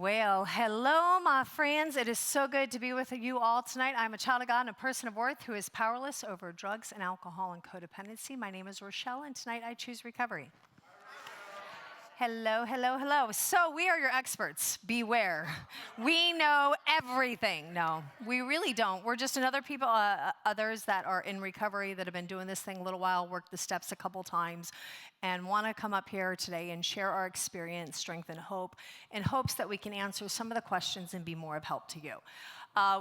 Well, hello, my friends. It is so good to be with you all tonight. I'm a child of God and a person of worth who is powerless over drugs and alcohol and codependency. My name is Rochelle, and tonight I choose recovery. Hello, hello, hello. So we are your experts. Beware. We know everything. No, we really don't. We're just another people, others that are in recovery that have been doing this thing a little while, worked the steps a couple times, and want to come up here today and share our experience, strength, and hope, in hopes that we can answer some of the questions and be more of help to you.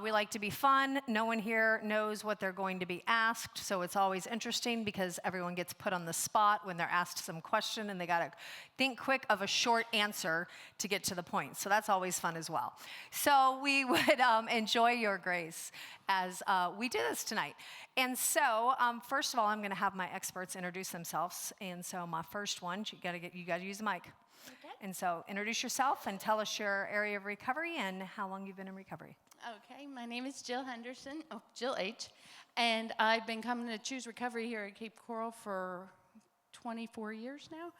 We like to be fun. No one here knows what they're going to be asked, so it's always interesting because everyone gets put on the spot when they're asked some question and they got to think quick of a short answer to get to the point. So that's always fun as well. So we would enjoy your grace as we do this tonight. And so, first of all, I'm going to have my experts introduce themselves. And so my first one, you got to use the mic. Okay. And so introduce yourself and tell us your area of recovery and how long you've been in recovery. Okay, my name is Jill Henderson, Jill H., and I've been coming to Choose Recovery here at Cape Coral for 24 years now,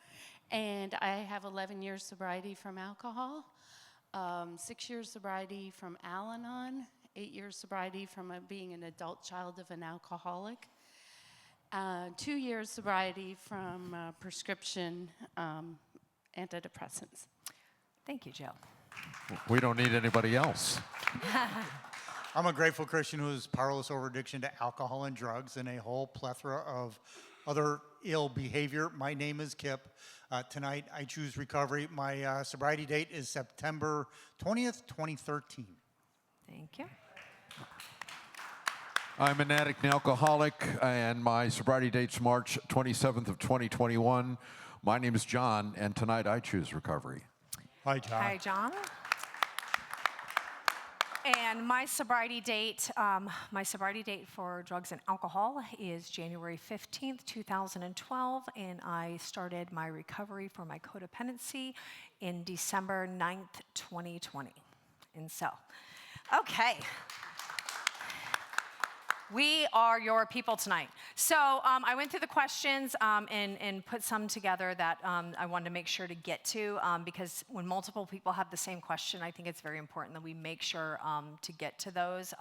and I have 11 years sobriety from alcohol, 6 years sobriety from Al-Anon, 8 years sobriety from being an adult child of an alcoholic, 2 years sobriety from prescription antidepressants. Thank you, Jill. We don't need anybody else. I'm a grateful Christian who is powerless over addiction to alcohol and drugs and a whole plethora of other ill behavior. My name is Kip. Tonight I choose recovery. My sobriety date is September 20th, 2013. Thank you. I'm an addict and alcoholic, and my sobriety date's March 27th of 2021. My name is John, and tonight I choose recovery. Hi, John. Hi, John. And my sobriety date for drugs and alcohol is January 15th, 2012, and I started my recovery for my codependency in December 9th, 2020. And so, okay. We are your people tonight. So I went through the questions and put some together that I wanted to make sure to get to because when multiple people have the same question, I think it's very important that we make sure to get to those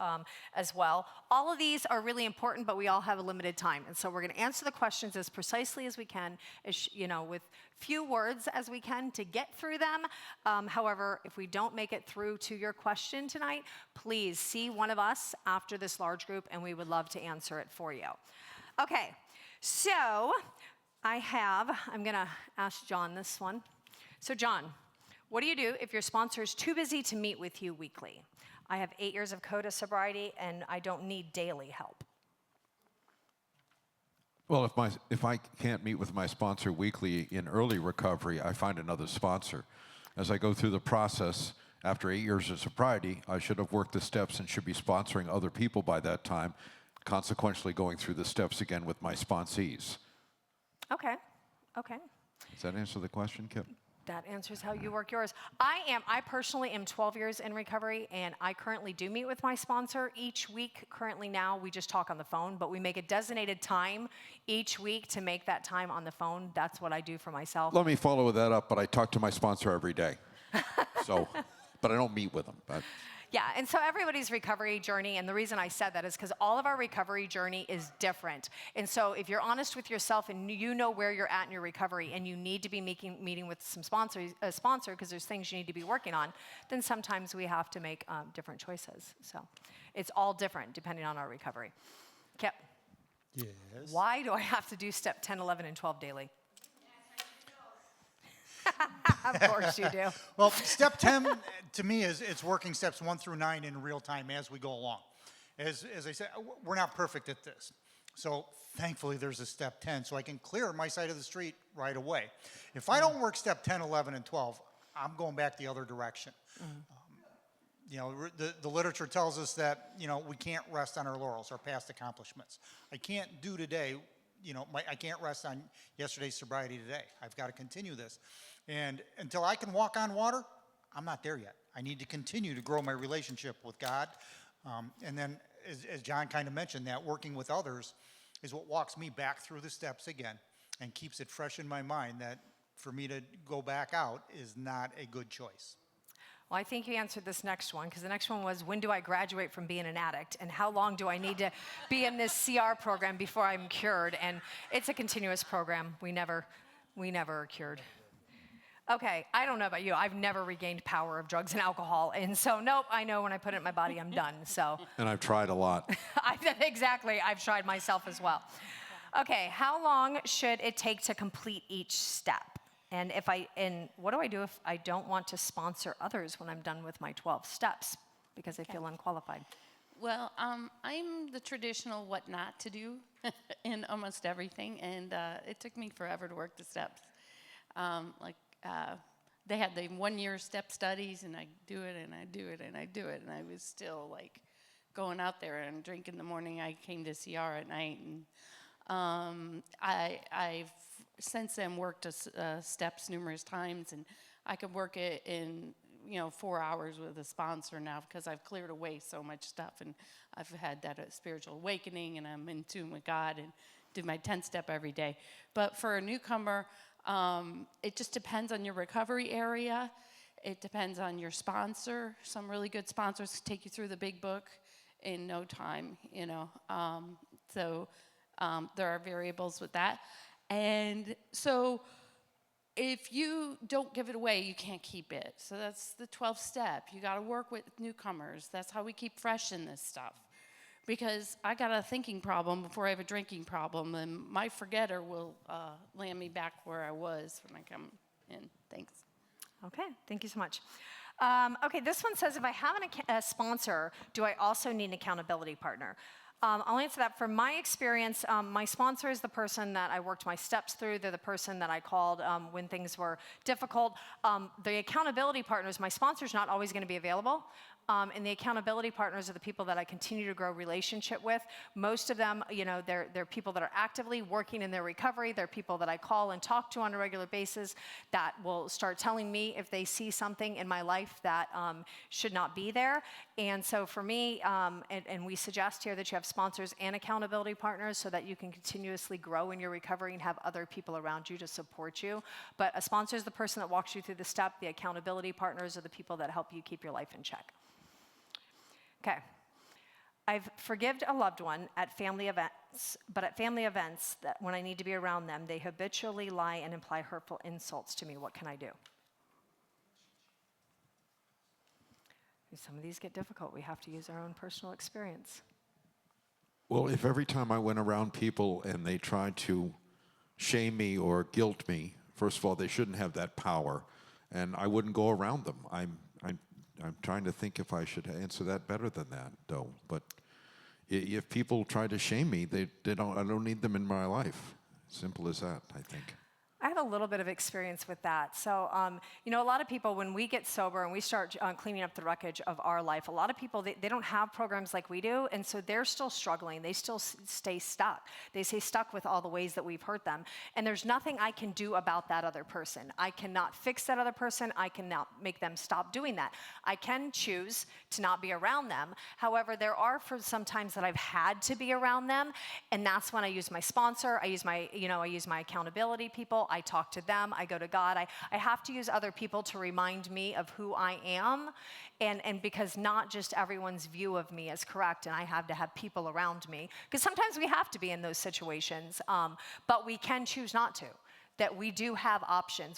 as well. All of these are really important, but we all have a limited time. And so we're going to answer the questions as precisely as we can, with few words as we can to get through them. However, if we don't make it through to your question tonight, please see one of us after this large group and we would love to answer it for you. Okay, so I'm gonna ask John this one. So John, what do you do if your sponsor is too busy to meet with you weekly? I have 8 years of CODA sobriety and I don't need daily help. Well, if I can't meet with my sponsor weekly in early recovery, I find another sponsor. As I go through the process, after 8 years of sobriety, I should have worked the steps and should be sponsoring other people by that time, consequentially going through the steps again with my sponsees. Okay. Does that answer the question, Kip? That answers how you work yours. I personally am 12 years in recovery, and I currently do meet with my sponsor each week. Currently now, we just talk on the phone, but we make a designated time each week to make that time on the phone. That's what I do for myself. Let me follow that up, but I talk to my sponsor every day. But I don't meet with them. Yeah, and so everybody's recovery journey, and the reason I said that is because all of our recovery journey is different. And so if you're honest with yourself and you know where you're at in your recovery and you need to be meeting with a sponsor because there's things you need to be working on, then sometimes we have to make different choices. So it's all different depending on our recovery. Kip? Yes? Why do I have to do step 10, 11, and 12 daily? Of course you do. Well, step 10 to me it's working steps 1 through 9 in real time as we go along. As I said, we're not perfect at this. So thankfully there's a step 10 so I can clear my side of the street right away. If I don't work step 10, 11, and 12, I'm going back the other direction. The literature tells us that, we can't rest on our laurels, our past accomplishments. I can't do today, I can't rest on yesterday's sobriety today. I've got to continue this. And until I can walk on water, I'm not there yet. I need to continue to grow my relationship with God. And then, as John kind of mentioned, that working with others is what walks me back through the steps again and keeps it fresh in my mind that for me to go back out is not a good choice. Well, I think you answered this next one, because the next one was, when do I graduate from being an addict? And how long do I need to be in this CR program before I'm cured? And it's a continuous program. We never are cured. Okay, I don't know about you. I've never regained power of drugs and alcohol. And so, nope, I know when I put it in my body, I'm done. So, And I've tried a lot. exactly, I've tried myself as well. Okay, how long should it take to complete each step? And what do I do if I don't want to sponsor others when I'm done with my 12 steps because I feel unqualified? Well, I'm the traditional what not to do in almost everything, and it took me forever to work the steps. They had the 1-year step studies, and I do it, and I do it, and I do it, and I was still like going out there and drink in the morning. I came to CR at night, and I've since then worked steps numerous times, and I could work it in 4 hours with a sponsor now because I've cleared away so much stuff, and I've had that spiritual awakening, and I'm in tune with God and do my 10-step every day. But for a newcomer, it just depends on your recovery area. It depends on your sponsor. Some really good sponsors take you through the big book in no time, So there are variables with that. And so if you don't give it away, you can't keep it. So that's the 12th step. You got to work with newcomers. That's how we keep fresh in this stuff. Because I got a thinking problem before I have a drinking problem, and my forgetter will land me back where I was when I come in. Thanks. Okay, thank you so much. Okay, this one says, if I have a sponsor, do I also need an accountability partner? I'll answer that. From my experience, my sponsor is the person that I worked my steps through. They're the person that I called when things were difficult. The accountability partners, my sponsor's not always going to be available. And the accountability partners are the people that I continue to grow relationship with. Most of them, they're people that are actively working in their recovery. They're people that I call and talk to on a regular basis that will start telling me if they see something in my life that should not be there. And so for me, and we suggest here that you have sponsors and accountability partners so that you can continuously grow in your recovery and have other people around you to support you. But a sponsor is the person that walks you through the step. The accountability partners are the people that help you keep your life in check. Okay. I've forgived a loved one at family events, but at family events, that when I need to be around them, they habitually lie and imply hurtful insults to me. What can I do? Some of these get difficult. We have to use our own personal experience. Well, if every time I went around people and they tried to shame me or guilt me, first of all, they shouldn't have that power, and I wouldn't go around them. I'm trying to think if I should answer that better than that, though. But if people try to shame me, I don't need them in my life. Simple as that, I think. I have a little bit of experience with that. So, a lot of people, when we get sober and we start cleaning up the wreckage of our life, a lot of people, they don't have programs like we do, and so they're still struggling. They still stay stuck. They stay stuck with all the ways that we've hurt them. And there's nothing I can do about that other person. I cannot fix that other person. I cannot make them stop doing that. I can choose to not be around them. However, there are some times that I've had to be around them, and that's when I use my sponsor. I use my accountability people. I talk to them, I go to God. I have to use other people to remind me of who I am, and because not just everyone's view of me is correct, and I have to have people around me, because sometimes we have to be in those situations, but we can choose not to. That we do have options,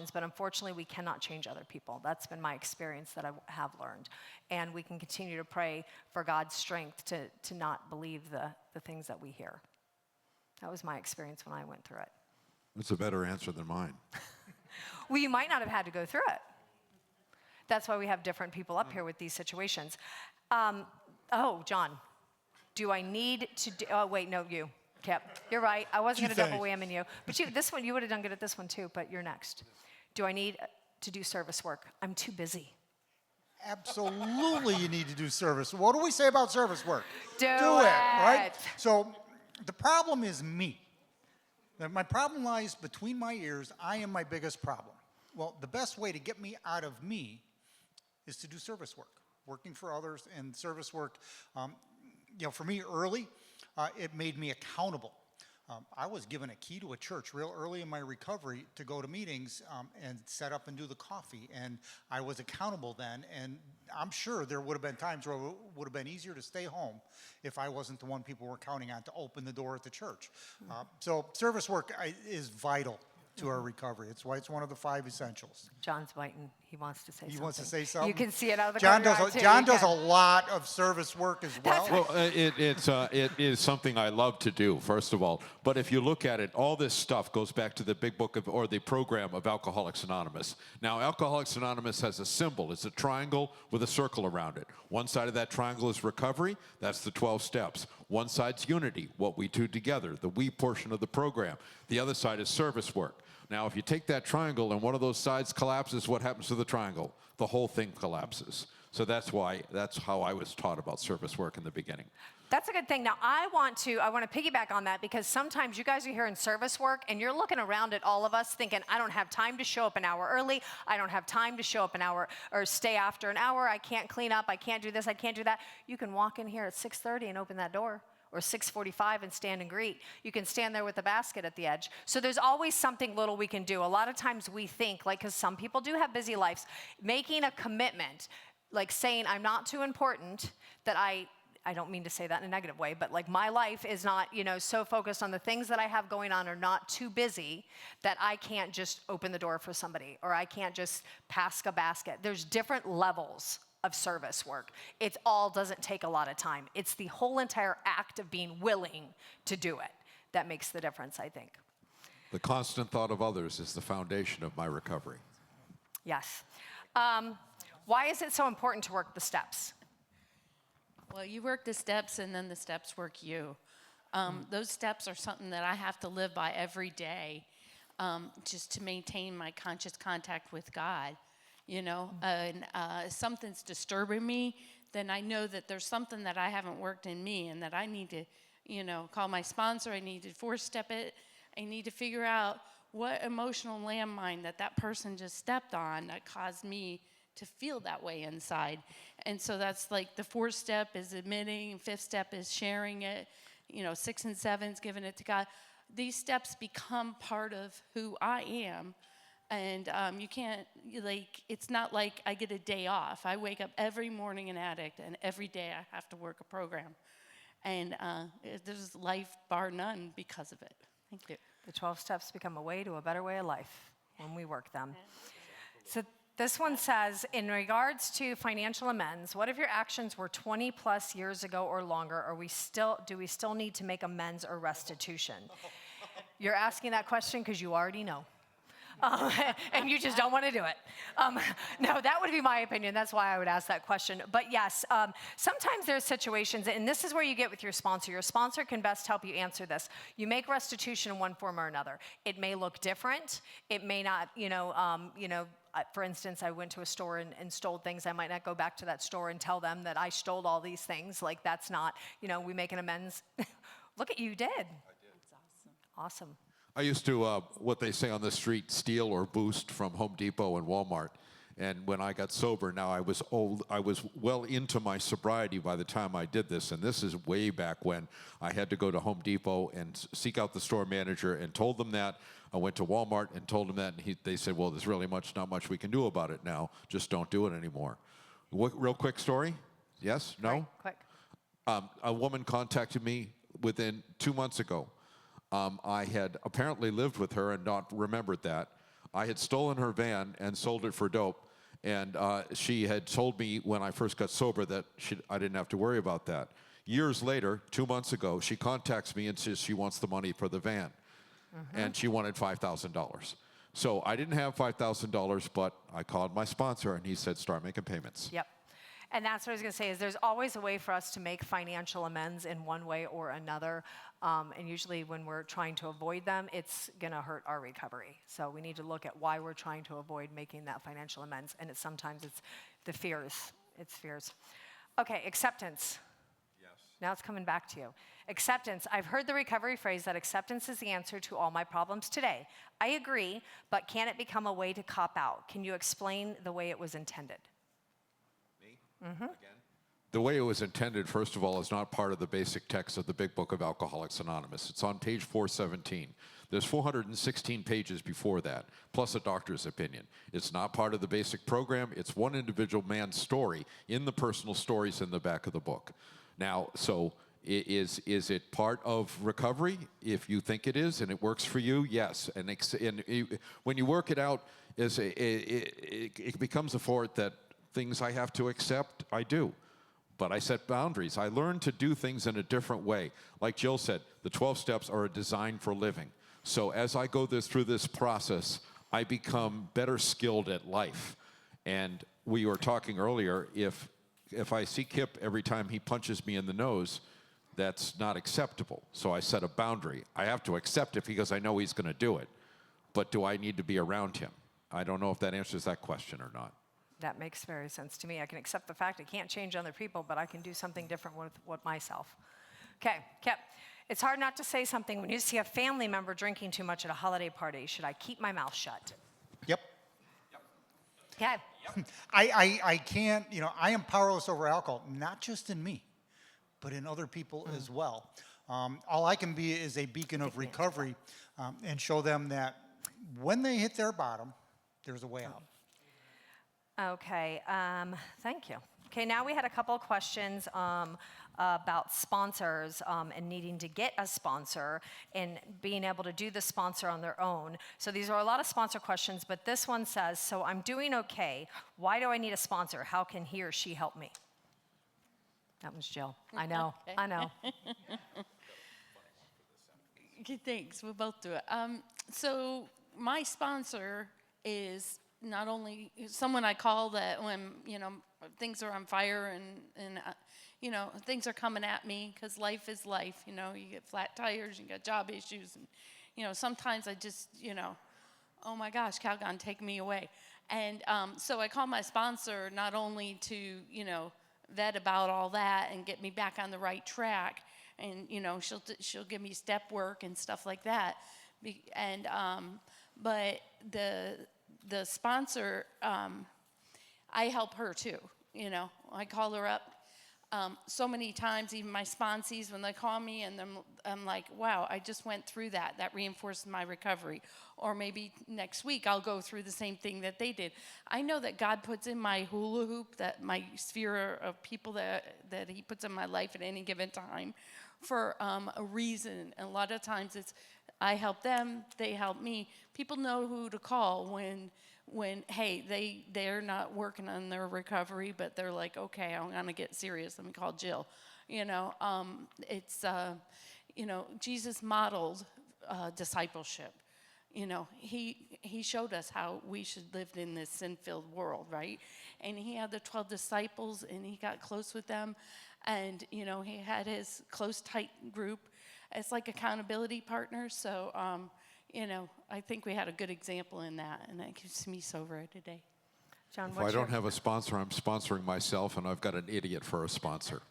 but unfortunately we cannot change other people. That's been my experience that I have learned. And we can continue to pray for God's strength to not believe the things that we hear. That was my experience when I went through it. It's a better answer than mine. Well, you might not have had to go through it. That's why we have different people up here with these situations. John, do I need to do, oh, wait, no, you. Yep, you're right. I wasn't going to double whammy you. But this one, you would have done good at this one too, but you're next. Do I need to do service work? I'm too busy. Absolutely, you need to do service. What do we say about service work? Do it, right? So the problem is me. My problem lies between my ears. I am my biggest problem. Well, the best way to get me out of me is to do service work, working for others, and service work. For me, early, it made me accountable. I was given a key to a church real early in my recovery to go to meetings and set up and do the coffee. And I was accountable then. And I'm sure there would have been times where it would have been easier to stay home if I wasn't the one people were counting on to open the door at the church. So service work is vital to our recovery. It's why it's one of the 5 essentials. John's biting. He wants to say something. He wants to say something? You can see it out of the John corner does, of your eye, too. John You does a can. lot of service work as well. Well, it is something I love to do, first of all. But if you look at it, all this stuff goes back to the big book of, or the program of Alcoholics Anonymous. Now, Alcoholics Anonymous has a symbol. It's a triangle with a circle around it. One side of that triangle is recovery. That's the 12 steps. One side's unity, what we do together, the we portion of the program. The other side is service work. Now, if you take that triangle and one of those sides collapses, what happens to the triangle? The whole thing collapses. So that's how I was taught about service work in the beginning. That's a good thing. Now, I want to piggyback on that because sometimes you guys are here in service work and you're looking around at all of us thinking, I don't have time to show up an hour early. I don't have time to show up an hour or stay after an hour. I can't clean up. I can't do this. I can't do that. You can walk in here at 6:30 and open that door, or 6:45 and stand and greet. You can stand there with a basket at the edge. So there's always something little we can do. A lot of times we think, like, because some people do have busy lives, making a commitment, like saying I'm not too important, that I don't mean to say that in a negative way, but like my life is not, so focused on the things that I have going on are not too busy that I can't just open the door for somebody, or I can't just pass a basket. There's different levels of service work. It all doesn't take a lot of time. It's the whole entire act of being willing to do it that makes the difference, I think. The constant thought of others is the foundation of my recovery. Yes. Why is it so important to work the steps? Well, you work the steps and then the steps work you. Those steps are something that I have to live by every day just to maintain my conscious contact with God. And something's disturbing me, then I know that there's something that I haven't worked in me and that I need to, call my sponsor. I need to 4-step it. I need to figure out what emotional landmine that person just stepped on that caused me to feel that way inside. And so that's like the 4th step is admitting, 5th step is sharing it, 6 and 7 is giving it to God. These steps become part of who I am. And you can't, it's not like I get a day off. I wake up every morning an addict, and every day I have to work a program. And there's life bar none because of it. Thank you. The 12 steps become a way to a better way of life when we work them. So this one says, in regards to financial amends, what if your actions were 20 plus years ago or longer? Do we still need to make amends or restitution? You're asking that question because you already know. And you just don't want to do it. No, that would be my opinion. That's why I would ask that question. But yes, sometimes there's situations, and this is where you get with your sponsor. Your sponsor can best help you answer this. You make restitution in one form or another. It may look different. It may not, for instance, I went to a store and stole things. I might not go back to that store and tell them that I stole all these things. Like, that's not, we make an amends. Look at you did. I did. That's awesome. Awesome. I used to, what they say on the street, steal or boost from Home Depot and Walmart. And when I got sober, now I was well into my sobriety by the time I did this. And this is way back when I had to go to Home Depot and seek out the store manager and told them that. I went to Walmart and told them that, and they said, well, there's really not much we can do about it now. Just don't do it anymore. Real quick story? Yes? No? Right, quick. A woman contacted me within 2 months ago. I had apparently lived with her and not remembered that. I had stolen her van and sold it for dope. And she had told me when I first got sober that I didn't have to worry about that. Years later, 2 months ago, she contacts me and says she wants the money for the van. Mm-hmm. And she wanted $5,000. So I didn't have $5,000, but I called my sponsor and he said, start making payments. Yep. And that's what I was going to say, is there's always a way for us to make financial amends in one way or another. And usually when we're trying to avoid them, it's going to hurt our recovery. So we need to look at why we're trying to avoid making that financial amends. And sometimes it's the fears. It's fears. Okay, acceptance. Yes. Now it's coming back to you. Acceptance. I've heard the recovery phrase that acceptance is the answer to all my problems today. I agree, but can it become a way to cop out? Can you explain the way it was intended? Me? Mm-hmm. Again? the way it was intended, first of all, is not part of the basic text of the Big Book of Alcoholics Anonymous. It's on page 417. There's 416 pages before that, plus a doctor's opinion. It's not part of the basic program. It's one individual man's story in the personal stories in the back of the book. Now, so is it part of recovery? If you think it is and it works for you, yes. And when you work it out, it becomes a fort that things I have to accept, I do. But I set boundaries. I learned to do things in a different way. Like Jill said, the 12 steps are a design for living. So as I go through this process, I become better skilled at life. And we were talking earlier, if I see Kip every time he punches me in the nose, that's not acceptable. So I set a boundary. I have to accept it because I know he's going to do it. But do I need to be around him? I don't know if that answers that question or not. That makes very sense to me. I can accept the fact I can't change other people, but I can do something different with myself. Okay, Kip. It's hard not to say something when you see a family member drinking too much at a holiday party. Should I keep my mouth shut? Yep. Okay. I can't, I am powerless over alcohol, not just in me, but in other people as well. All I can be is a beacon of recovery and show them that when they hit their bottom, there's a way out. Okay, thank you. Okay, now we had a couple of questions about sponsors and needing to get a sponsor and being able to do the sponsor on their own. So these are a lot of sponsor questions, but this one says, so I'm doing okay. Why do I need a sponsor? How can he or she help me? That was Jill. I know, I know. Okay, thanks. We'll both do it. So my sponsor is not only someone I call that when, things are on fire and things are coming at me, because life is life. You get flat tires, you got job issues, and, sometimes I just, oh my gosh, Calgon, take me away. And so I call my sponsor not only to, vet about all that and get me back on the right track, and, she'll give me step work and stuff like that. And, but the sponsor, I help her too. I call her up so many times, even my sponsees, when they call me, and I'm like, wow, I just went through that. That reinforced my recovery. Or maybe next week I'll go through the same thing that they did. I know that God puts in my hula hoop, that my sphere of people that he puts in my life at any given time for a reason. And a lot of times it's I help them, they help me. People know who to call when hey, they're not working on their recovery, but they're like, okay, I'm gonna get serious. Let me call Jill. It's Jesus modeled discipleship. He showed us how we should live in this sin-filled world, right? And he had the 12 disciples, and he got close with them, and he had his close, tight group. It's like accountability partners. So, I think we had a good example in that, and that keeps me sober today. John, If I don't have a sponsor, I'm sponsoring myself, and I've got an idiot for a sponsor.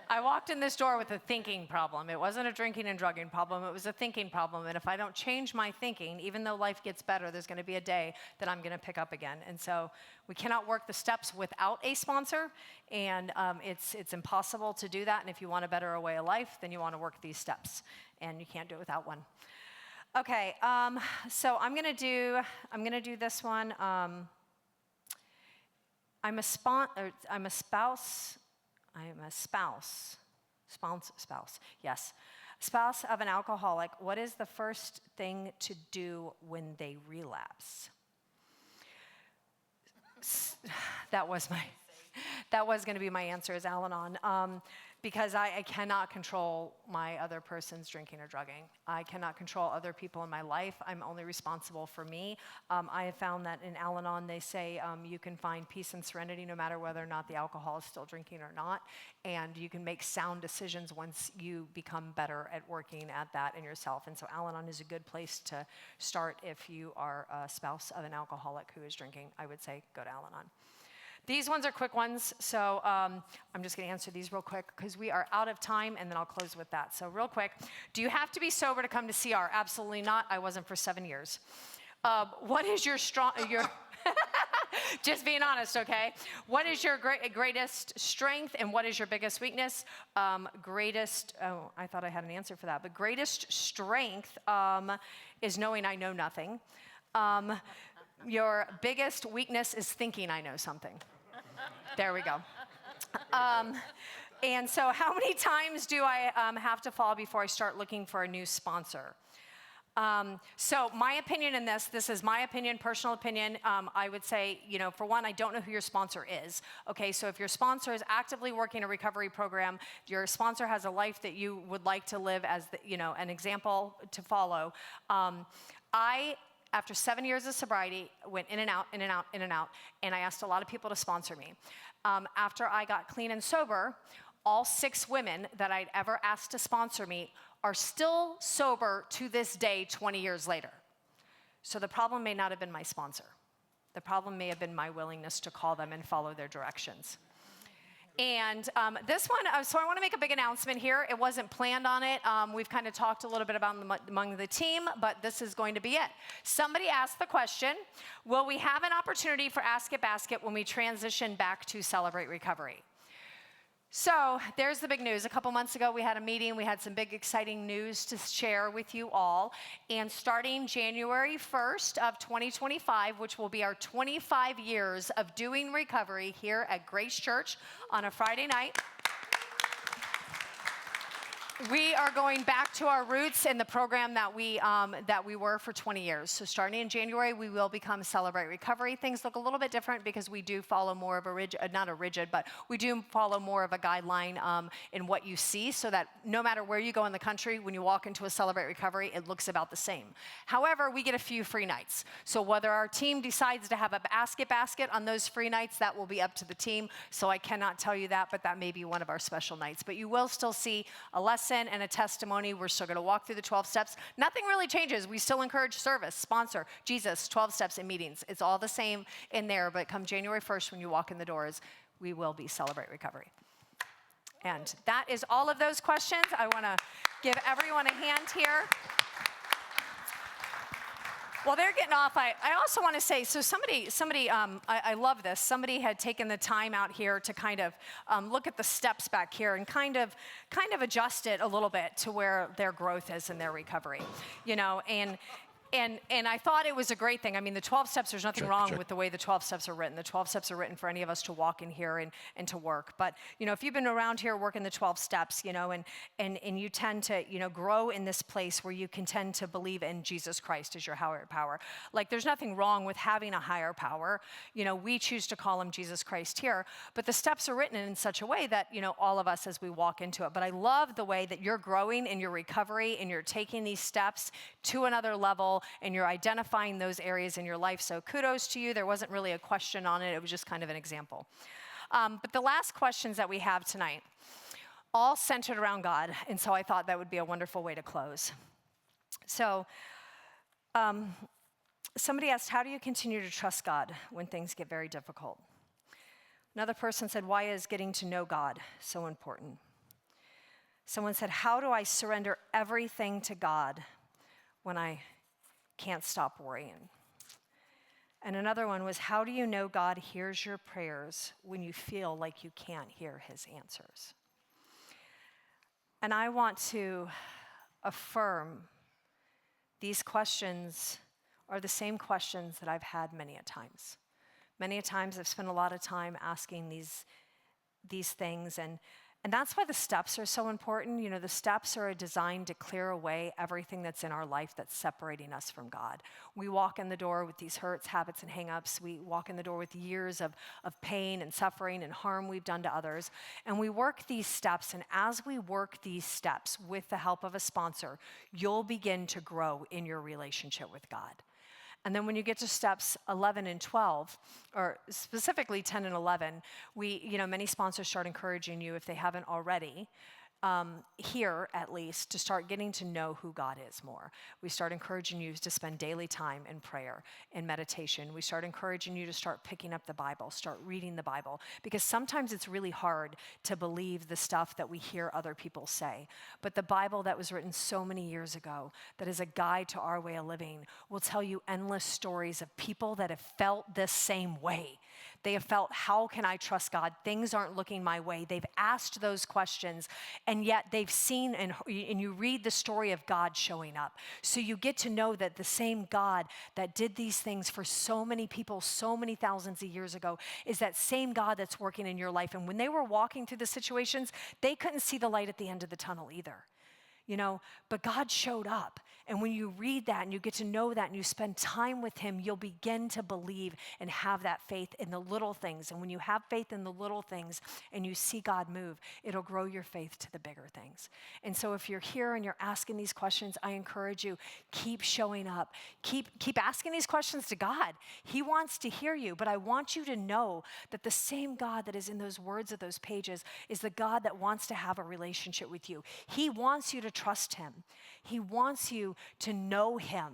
I walked in this door with a thinking problem. It wasn't a drinking and drugging problem. It was a thinking problem. And if I don't change my thinking, even though life gets better, there's going to be a day that I'm going to pick up again. And so we cannot work the steps without a sponsor. And it's impossible to do that. And if you want a better way of life, then you want to work these steps. And you can't do it without one. Okay, so I'm going to do this one. I'm a spouse, yes. Spouse of an alcoholic. What is the first thing to do when they relapse? That was going to be my answer, is Al-Anon. Because I cannot control my other person's drinking or drugging. I cannot control other people in my life. I'm only responsible for me. I have found that in Al-Anon, they say you can find peace and serenity no matter whether or not the alcohol is still drinking or not. And you can make sound decisions once you become better at working at that in yourself. And so Al-Anon is a good place to start if you are a spouse of an alcoholic who is drinking. I would say go to Al-Anon. These ones are quick ones, so I'm just going to answer these real quick because we are out of time, and then I'll close with that. So real quick, do you have to be sober to come to CR? Absolutely not. I wasn't for 7 years. What is your Just being honest, okay? What is your greatest strength and what is your biggest weakness? I thought I had an answer for that, but greatest strength is knowing I know nothing. Your biggest weakness is thinking I know something. There we go. And so how many times do I have to fall before I start looking for a new sponsor? So my opinion in this is my opinion, personal opinion. I would say, for one, I don't know who your sponsor is. Okay, so if your sponsor is actively working a recovery program, your sponsor has a life that you would like to live as, an example to follow. After 7 years of sobriety, went in and out, in and out, in and out, and I asked a lot of people to sponsor me. After I got clean and sober, all 6 women that I'd ever asked to sponsor me are still sober to this day, 20 years later. So the problem may not have been my sponsor. The problem may have been my willingness to call them and follow their directions. And this one, so I want to make a big announcement here. It wasn't planned on it. We've kind of talked a little bit about among the team, but this is going to be it. Somebody asked the question, will we have an opportunity for Askit Basket when we transition back to Celebrate Recovery? So there's the big news. A couple months ago, we had a meeting. We had some big, exciting news to share with you all. And starting January 1st of 2025, which will be our 25 years of doing recovery here at Grace Church on a Friday night, we are going back to our roots in the program that we were for 20 years. So starting in January, we will become Celebrate Recovery. Things look a little bit different because we do follow more of but we do follow more of a guideline in what you see, so that no matter where you go in the country, when you walk into a Celebrate Recovery, it looks about the same. However, we get a few free nights. So whether our team decides to have a Askit Basket on those free nights, that will be up to the team. So I cannot tell you that, but that may be one of our special nights. But you will still see a lesson and a testimony. We're still going to walk through the 12 steps. Nothing really changes. We still encourage service, sponsor, Jesus, 12 steps and meetings. It's all the same in there, but come January 1st when you walk in the doors, we will be Celebrate Recovery. And that is all of those questions. I want to give everyone a hand here. While they're getting off, I also want to say, so I love this. Somebody had taken the time out here to kind of look at the steps back here and kind of adjust it a little bit to where their growth is in their recovery, And I thought it was a great thing. I mean, the 12 steps, there's nothing wrong with the way the 12 steps are written. The 12 steps are written for any of us to walk in here and to work. But, if you've been around here working the 12 steps, and you tend to, grow in this place where you can tend to believe in Jesus Christ as your higher power. Like, there's nothing wrong with having a higher power. We choose to call him Jesus Christ here. But the steps are written in such a way that, all of us as we walk into it. But I love the way that you're growing in your recovery and you're taking these steps to another level, and you're identifying those areas in your life. So kudos to you. There wasn't really a question on it. It was just kind of an example. But the last questions that we have tonight, all centered around God. And so I thought that would be a wonderful way to close. So somebody asked, how do you continue to trust God when things get very difficult? Another person said, why is getting to know God so important? Someone said, how do I surrender everything to God when I can't stop worrying? And another one was, how do you know God hears your prayers when you feel like you can't hear his answers? And I want to affirm these questions are the same questions that I've had many a times. Many a times I've spent a lot of time asking these things, and that's why the steps are so important. The steps are designed to clear away everything that's in our life that's separating us from God. We walk in the door with these hurts, habits, and hang-ups. We walk in the door with years of pain and suffering and harm we've done to others. And we work these steps, and as we work these steps with the help of a sponsor, you'll begin to grow in your relationship with God. And then when you get to steps 11 and 12, or specifically 10 and 11, many sponsors start encouraging you, if they haven't already, here at least, to start getting to know who God is more. We start encouraging you to spend daily time in prayer, in meditation. We start encouraging you to start picking up the Bible, start reading the Bible, because sometimes it's really hard to believe the stuff that we hear other people say. But the Bible that was written so many years ago, that is a guide to our way of living, will tell you endless stories of people that have felt this same way. They have felt, how can I trust God? Things aren't looking my way. They've asked those questions, and yet they've seen, and you read the story of God showing up. So you get to know that the same God that did these things for so many people, so many thousands of years ago, is that same God that's working in your life. And when they were walking through the situations, they couldn't see the light at the end of the tunnel either. But God showed up. And when you read that and you get to know that and you spend time with him, you'll begin to believe and have that faith in the little things. And when you have faith in the little things and you see God move, it'll grow your faith to the bigger things. And so if you're here and you're asking these questions, I encourage you, keep showing up. Keep asking these questions to God. He wants to hear you, but I want you to know that the same God that is in those words of those pages is the God that wants to have a relationship with you. He wants you to trust him. He wants you to know him.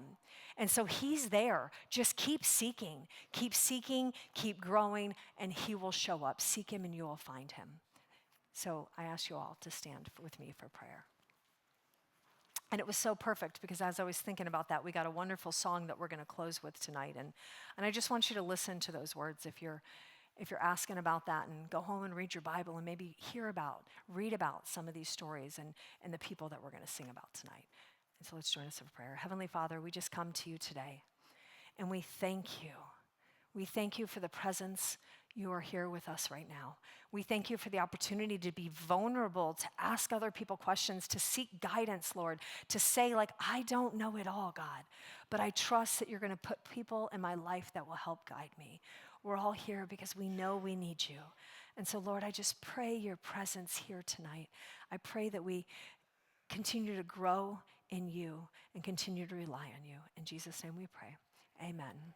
And so he's there. Just keep seeking, keep growing, and he will show up. Seek him and you will find him. So I ask you all to stand with me for prayer. And it was so perfect because as I was thinking about that, we got a wonderful song that we're going to close with tonight. And I just want you to listen to those words if you're asking about that, and go home and read your Bible and maybe read about some of these stories and the people that we're going to sing about tonight. And so let's join us in prayer. Heavenly Father, we just come to you today and we thank you. We thank you for the presence. You are here with us right now. We thank you for the opportunity to be vulnerable, to ask other people questions, to seek guidance, Lord, to say, I don't know it all, God, but I trust that you're going to put people in my life that will help guide me. We're all here because we know we need you. And so, Lord, I just pray your presence here tonight. I pray that we continue to grow in you and continue to rely on you. In Jesus' name we pray. Amen.